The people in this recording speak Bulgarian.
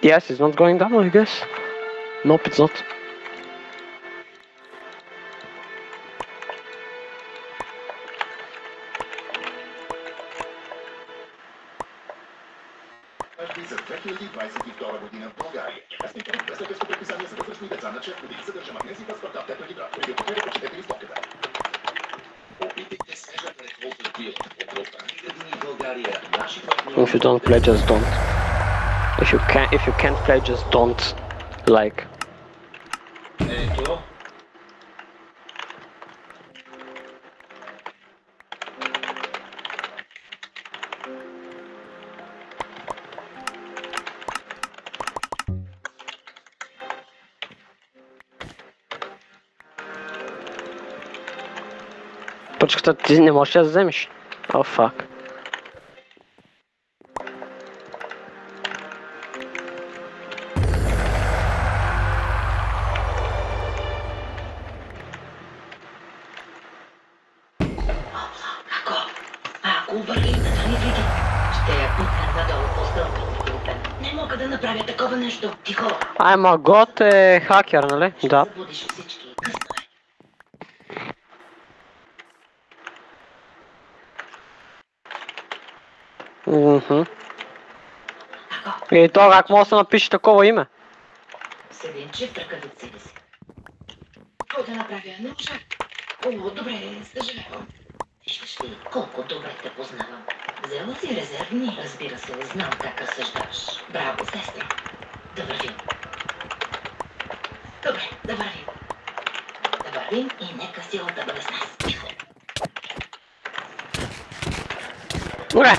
Yes, it's not going down, I guess. Nope, it's not. За 2022 година в България. През лекарско предписание за възрастни деца на 4 години съдържа магнези паспорт аптека гидра. Преди употреба прочетете листовката. Опитайте свежата реколта бил. От ресторани градини в България. Наши партньори... If you don't play, just don't. If you can't play, just don't. Like. Ето. Почката ти не можеш да вземеш. Oh fuck. Ако върви да не види, ще я пусна надолу по стълбите. Не мога да направя такова нещо. Тихо. Ама гот е хакер, нали? Да. Ще забудиш всички. Късно е. И то как може да се напише такова име? Седим, че в тръкавиците си. Какво да направя? Не можах. О, добре, съжалявам. Виждаш ли, колко добре те познавам. Взела си резервни, разбира се, знам как разсъждаваш. Браво, сестра. Да вървим. Добре, да вървим. Да вървим и нека силата бъде с нас. Тихо. Добре,